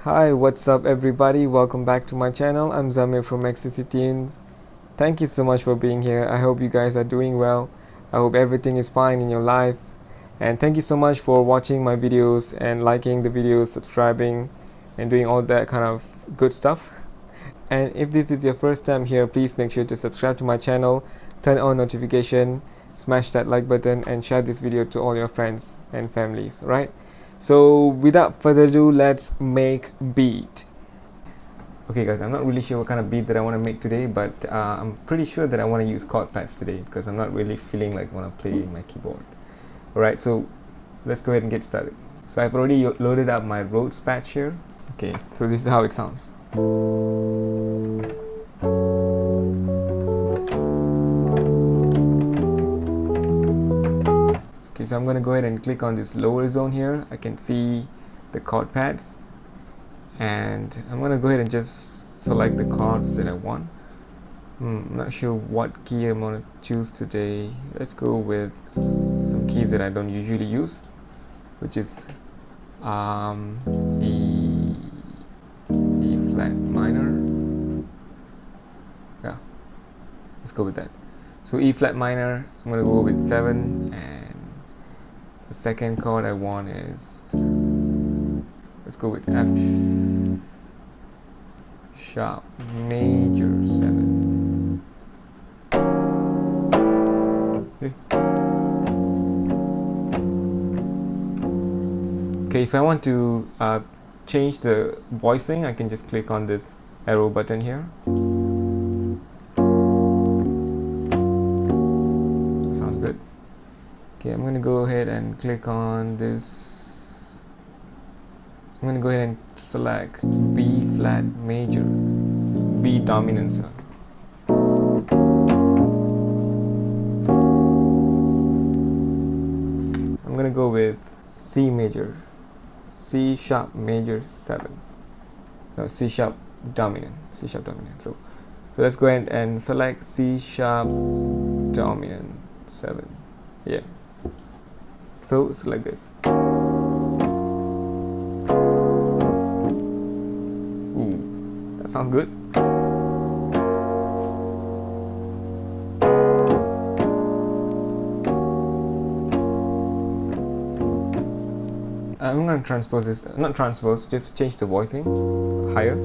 Hi, what's up everybody? Welcome back to my channel. I'm Zamir from Ecstasy Teens. Thank you so much for being here. I hope you guys are doing well. I hope everything is fine in your life. And thank you so much for watching my videos and liking the videos, subscribing, and doing all that kind of good stuff. And if this is your first time here, please make sure to subscribe to my channel, turn on notification, smash that like button, and share this video to all your friends and families, right? So without further ado, let's make beat. Okay guys, I'm not really sure what kind of beat that I want to make today, but I'm pretty sure that I want to use chord pads today because I'm not really feeling like I want to play my keyboard. Alright, so let's go ahead and get started. So I've already loaded up my Rhodes patch here. Okay, so this is how it sounds. Okay, so I'm going to go ahead and click on this lower zone here. I can see the chord pads, and I'm going to go ahead and just select the chords that I want. I'm not sure what key I'm going to choose today. Let's go with some keys that I don't usually use, which is E flat minor. Yeah, let's go with that. So E flat minor, I'm going to go with 7, and the second chord I want is, let's go with F sharp major 7. Okay, if I want to change the voicing, I can just click on this arrow button here. Sounds good. Okay, I'm going to go ahead and click on this. I'm going to go ahead and select B flat major, B dominant. I'm going to go with C major, C sharp major 7. No, C sharp dominant, C sharp dominant. So let's go ahead and select C sharp dominant 7. Yeah. So select this. Ooh, that sounds good. I'm going to transpose this, not transpose, just change the voicing higher.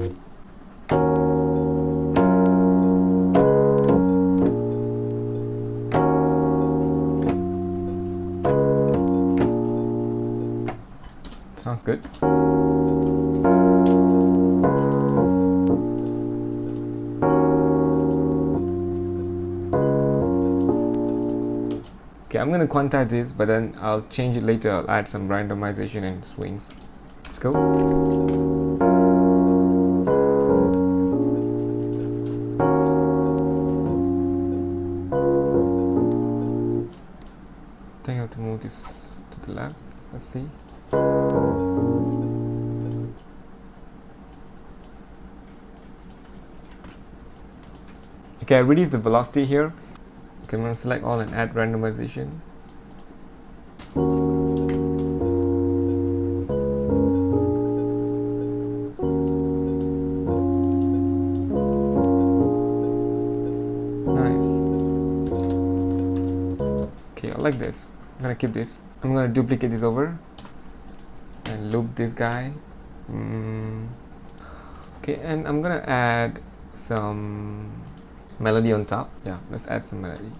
Sounds good. Okay, I'm going to quantize this, but then I'll change it later. I'll add some randomization and swings. Let's go. I think I have to move this to the left. Let's see. Okay, I reduced the velocity here. Okay, I'm going to select all and add randomization. Nice. Okay, I like this. I'm going to keep this. I'm going to duplicate this over and loop this guy. Okay, and I'm going to add some melody on top. Yeah, let's add some melody.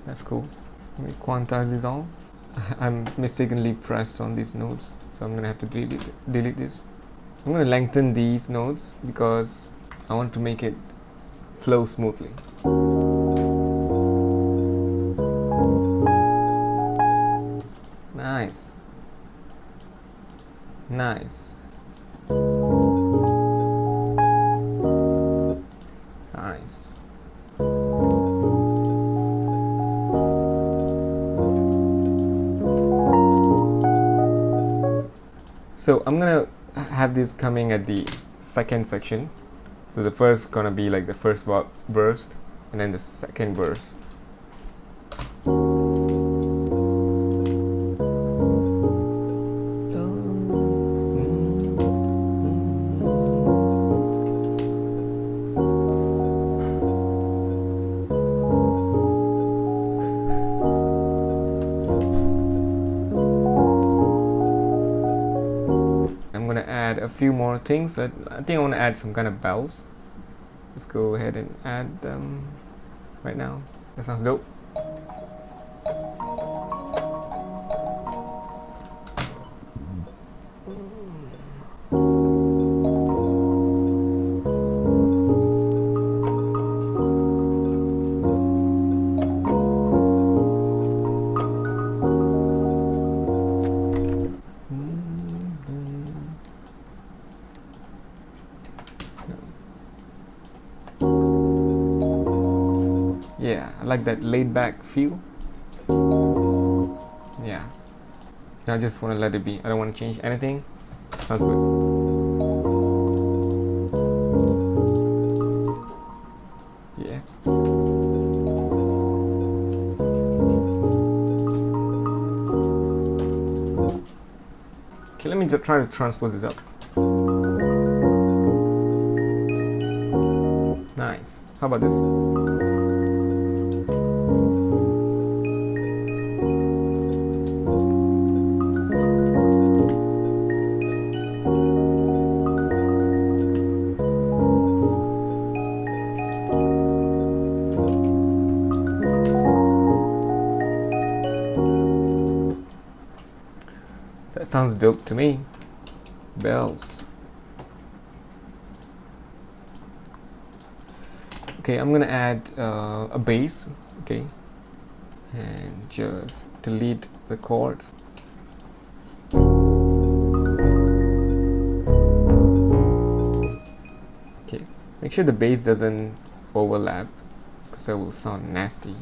That's cool. Let me quantize this all. I'm mistakenly pressed on these notes, so I'm gonna have to delete this. I'm gonna lengthen these notes because I want to make it flow smoothly. Nice. Nice. Nice. So I'm gonna have this coming at the second section. So the first gonna be like the first verse, and then the second verse. I'm gonna add a few more things. I think I want to add some kind of bells. Let's go ahead and add them right now. That sounds dope. Yeah, I like that laid back feel. Yeah. I just want to let it be. I don't want to change anything. Sounds good. Yeah. Okay, let me just try to transpose this up. Nice. How about this? That sounds dope to me. Bells. Okay, I'm gonna add a bass. Okay, and just delete the chords. Okay, make sure the bass doesn't overlap because that will sound nasty.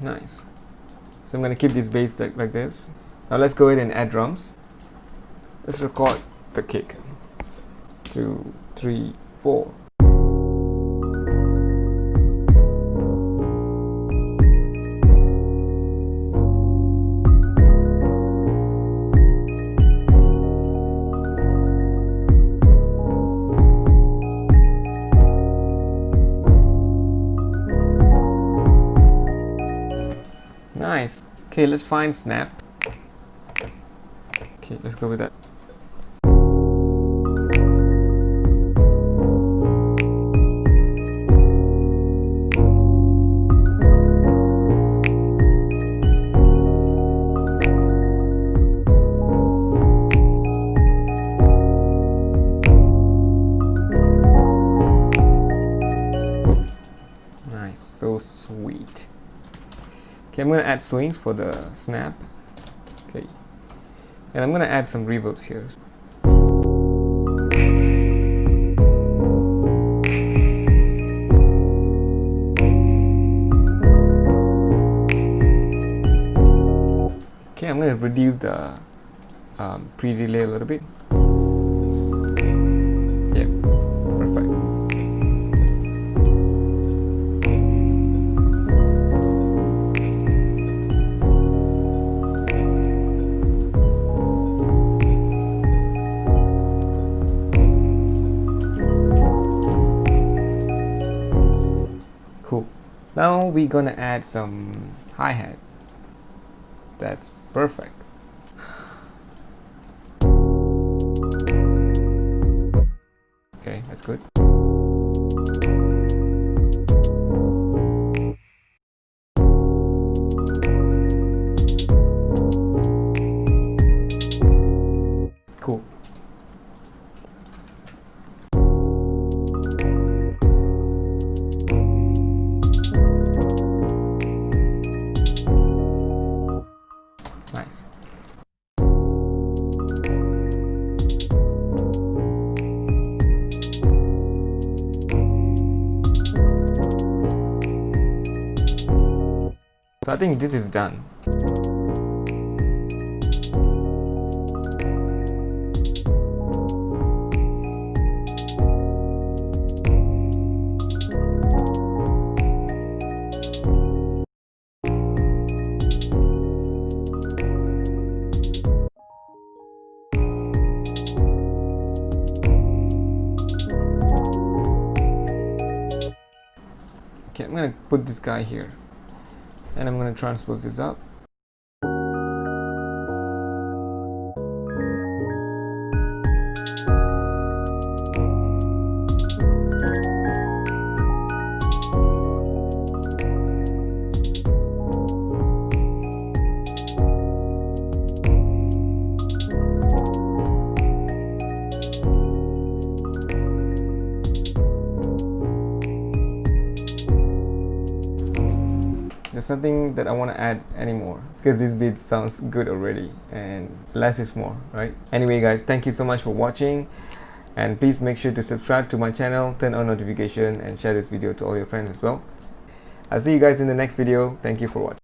Nice. So I'm going to keep this bass like this. Now let's go ahead and add drums. Let's record the kick. 2, 3, 4. Nice. Okay, let's find snap. Okay, let's go with that. Nice, so sweet. Okay, I'm going to add swings for the snap. Okay, and I'm going to add some reverbs here. Okay, I'm going to reduce the pre-delay a little bit. Yeah, perfect. Cool. Now we're gonna add some hi-hat. That's perfect. Okay, that's good. Cool. Nice. So I think this is done. Okay, I'm gonna put this guy here and I'm gonna transpose this up. There's nothing that I want to add anymore because this beat sounds good already, and less is more, right? Anyway guys, thank you so much for watching, and please make sure to subscribe to my channel, turn on notification, and share this video to all your friends as well. I'll see you guys in the next video. Thank you for watching.